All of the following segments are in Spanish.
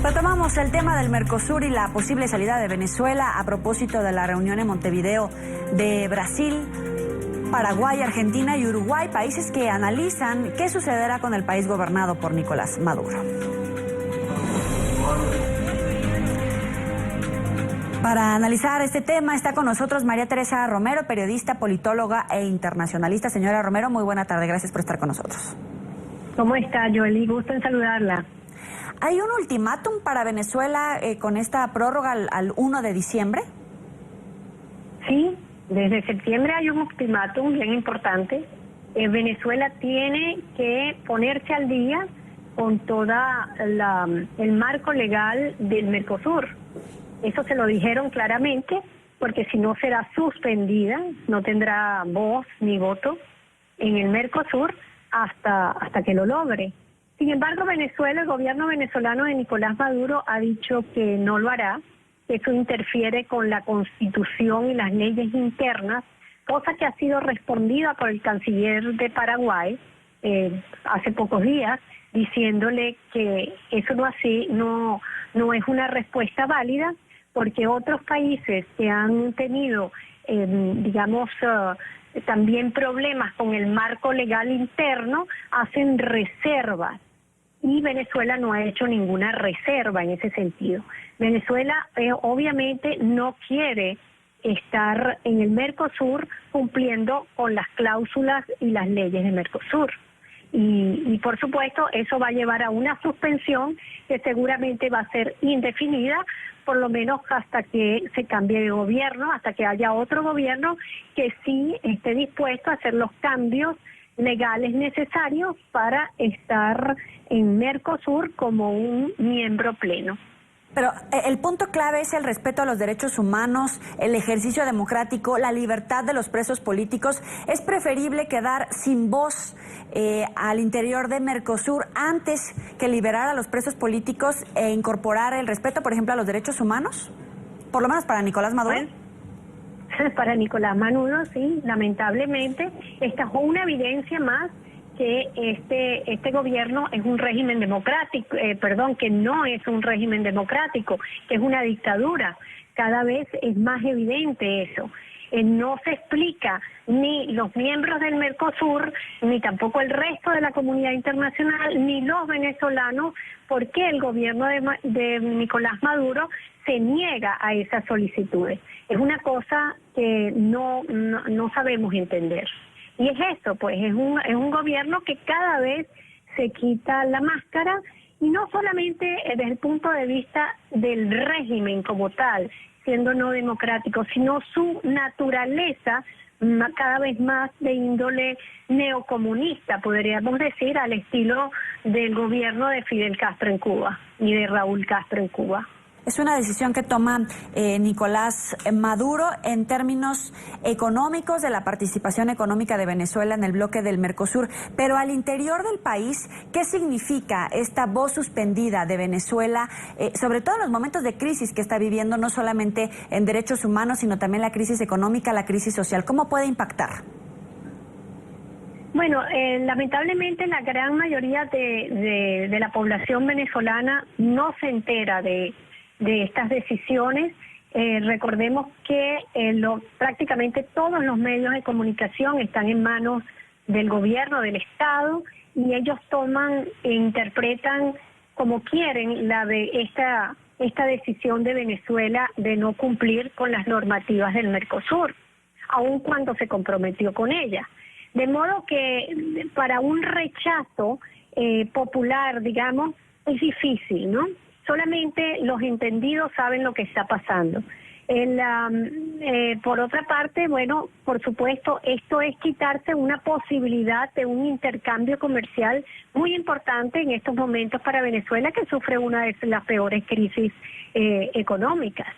Retomamos el tema del Mercosur y la posible salida de Venezuela a propósito de la reunión en Montevideo de Brasil, Paraguay, Argentina y Uruguay, países que analizan qué sucederá con el país gobernado por Nicolás Maduro. Para analizar este tema está con nosotros María Teresa Romero, periodista, politóloga e internacionalista. Señora Romero, muy buena tarde, gracias por estar con nosotros. ¿Cómo está, Joely? Gusto en saludarla. ¿Hay un ultimátum para Venezuela con esta prórroga al 1 de diciembre? Sí, desde septiembre hay un ultimátum bien importante. Venezuela tiene que ponerse al día con toda el marco legal del Mercosur. Eso se lo dijeron claramente, porque si no será suspendida, no tendrá voz ni voto en el Mercosur hasta que lo logre. Sin embargo, Venezuela, el gobierno venezolano de Nicolás Maduro ha dicho que no lo hará, que eso interfiere con la Constitución y las leyes internas, cosa que ha sido respondida por el canciller de Paraguay hace pocos días, diciéndole que eso no es una respuesta válida, porque otros países que han tenido, también problemas con el marco legal interno, hacen reservas. Y Venezuela no ha hecho ninguna reserva en ese sentido. Venezuela obviamente no quiere estar en el Mercosur cumpliendo con las cláusulas y las leyes de Mercosur. Y por supuesto eso va a llevar a una suspensión que seguramente va a ser indefinida, por lo menos hasta que se cambie de gobierno, hasta que haya otro gobierno que sí esté dispuesto a hacer los cambios legales necesarios para estar en Mercosur como un miembro pleno. Pero el punto clave es el respeto a los derechos humanos, el ejercicio democrático, la libertad de los presos políticos. ¿Es preferible quedar sin voz al interior de Mercosur antes que liberar a los presos políticos e incorporar el respeto, por ejemplo, a los derechos humanos? Por lo menos para Nicolás Maduro. Bueno, para Nicolás Maduro, sí, lamentablemente, esta es una evidencia más que este gobierno es un régimen democrático, que no es un régimen democrático, que es una dictadura. Cada vez es más evidente eso. No se explica ni los miembros del Mercosur, ni tampoco el resto de la comunidad internacional, ni los venezolanos, por qué el gobierno de Nicolás Maduro se niega a esas solicitudes. Es una cosa que no sabemos entender. Y es eso, pues, es un gobierno que cada vez se quita la máscara, y no solamente desde el punto de vista del régimen como tal, siendo no democrático, sino su naturaleza cada vez más de índole neocomunista, podríamos decir, al estilo del gobierno de Fidel Castro en Cuba y de Raúl Castro en Cuba. Es una decisión que toma Nicolás Maduro en términos económicos, de la participación económica de Venezuela en el bloque del Mercosur, pero al interior del país, ¿qué significa esta voz suspendida de Venezuela, sobre todo en los momentos de crisis que está viviendo, no solamente en derechos humanos, sino también la crisis económica, la crisis social? ¿Cómo puede impactar? Bueno, lamentablemente la gran mayoría de la población venezolana no se entera de estas decisiones. Recordemos que prácticamente todos los medios de comunicación están en manos del gobierno, del Estado, y ellos toman e interpretan como quieren esta decisión de Venezuela de no cumplir con las normativas del Mercosur, aun cuando se comprometió con ella. De modo que para un rechazo popular, digamos, es difícil, ¿no? Solamente los entendidos saben lo que está pasando. Por otra parte, bueno, por supuesto, esto es quitarse una posibilidad de un intercambio comercial muy importante en estos momentos para Venezuela, que sufre una de las peores crisis económicas.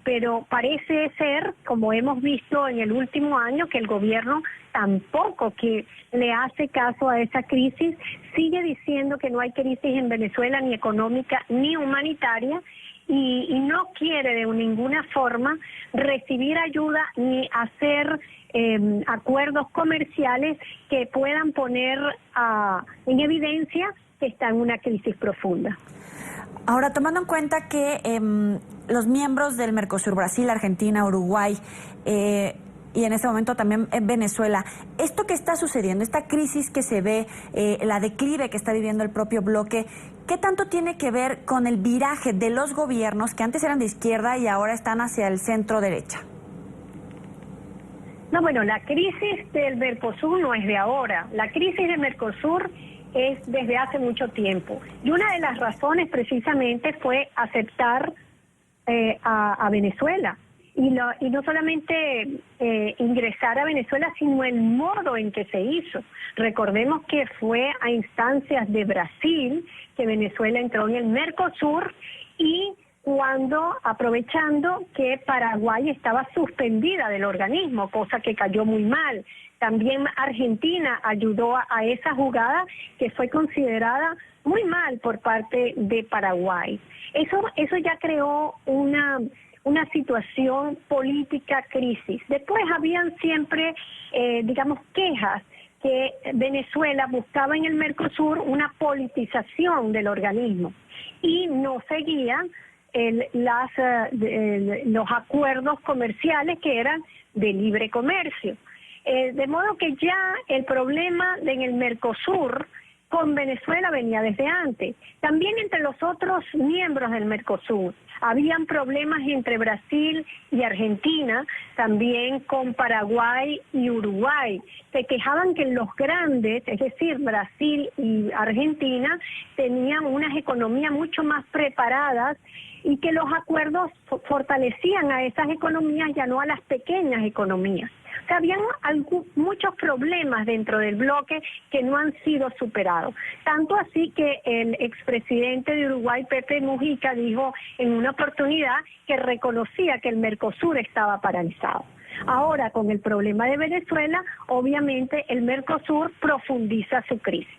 Pero parece ser, como hemos visto en el último año, que el gobierno tampoco que le hace caso a esa crisis, sigue diciendo que no hay crisis en Venezuela, ni económica ni humanitaria, y no quiere de ninguna forma recibir ayuda ni hacer acuerdos comerciales que puedan poner en evidencia que está en una crisis profunda. Ahora, tomando en cuenta que los miembros del Mercosur, Brasil, Argentina, Uruguay, y en este momento también en Venezuela, esto que está sucediendo, esta crisis que se ve, la declive que está viviendo el propio bloque, ¿qué tanto tiene que ver con el viraje de los gobiernos que antes eran de izquierda y ahora están hacia el centro derecha? No, bueno, la crisis del Mercosur no es de ahora. La crisis del Mercosur es desde hace mucho tiempo. Y una de las razones precisamente fue aceptar a Venezuela. Y no solamente ingresar a Venezuela, sino el modo en que se hizo. Recordemos que fue a instancias de Brasil que Venezuela entró en el Mercosur y cuando, aprovechando que Paraguay estaba suspendida del organismo, cosa que cayó muy mal. También Argentina ayudó a esa jugada que fue considerada muy mal por parte de Paraguay. Eso ya creó una situación política crisis. Después habían siempre, quejas que Venezuela buscaba en el Mercosur una politización del organismo y no seguía los acuerdos comerciales que eran de libre comercio. De modo que ya el problema en el Mercosur con Venezuela venía desde antes. También entre los otros miembros del Mercosur habían problemas entre Brasil y Argentina, también con Paraguay y Uruguay. Se quejaban que los grandes, es decir, Brasil y Argentina, tenían unas economías mucho más preparadas y que los acuerdos fortalecían a esas economías y no a las pequeñas economías. O sea, habían muchos problemas dentro del bloque que no han sido superados. Tanto así que el expresidente de Uruguay, Pepe Mujica, dijo en una oportunidad que reconocía que el Mercosur estaba paralizado. Ahora, con el problema de Venezuela, obviamente el Mercosur profundiza su crisis.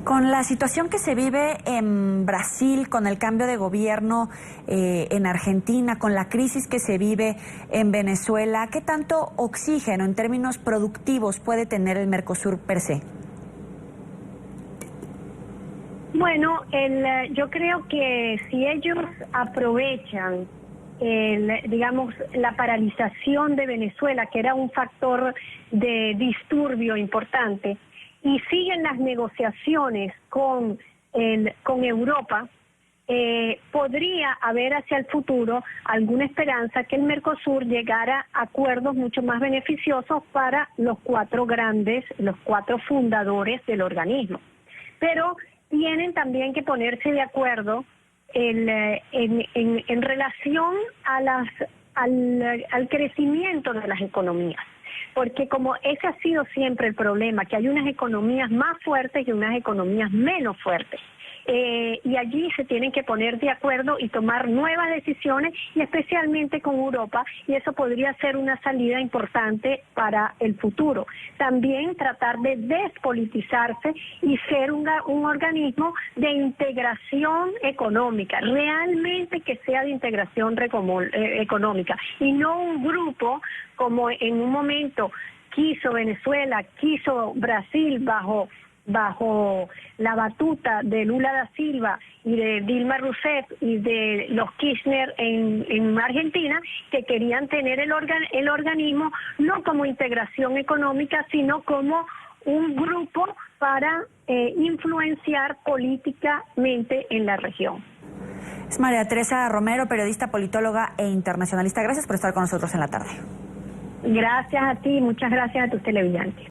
Con la situación que se vive en Brasil, con el cambio de gobierno en Argentina, con la crisis que se vive en Venezuela, ¿qué tanto oxígeno en términos productivos puede tener el Mercosur per se? Bueno, yo creo que si ellos aprovechan la paralización de Venezuela, que era un factor de disturbio importante, y siguen las negociaciones con Europa, podría haber hacia el futuro alguna esperanza que el Mercosur llegara a acuerdos mucho más beneficiosos para los cuatro fundadores del organismo. Pero tienen también que ponerse de acuerdo en relación a al crecimiento de las economías. Porque como ese ha sido siempre el problema, que hay unas economías más fuertes y unas economías menos fuertes. Y allí se tienen que poner de acuerdo y tomar nuevas decisiones, y especialmente con Europa, y eso podría ser una salida importante para el futuro. También tratar de despolitizarse y ser un organismo de integración económica, realmente que sea de integración económica, y no un grupo como en un momento quiso Venezuela, quiso Brasil bajo la batuta de Lula da Silva y de Dilma Rousseff y de los Kirchner en Argentina, que querían tener el organismo no como integración económica, sino como un grupo para influenciar políticamente en la región. Es María Teresa Romero, periodista, politóloga e internacionalista. Gracias por estar con nosotros en la tarde. Gracias a ti, muchas gracias a tus televidentes.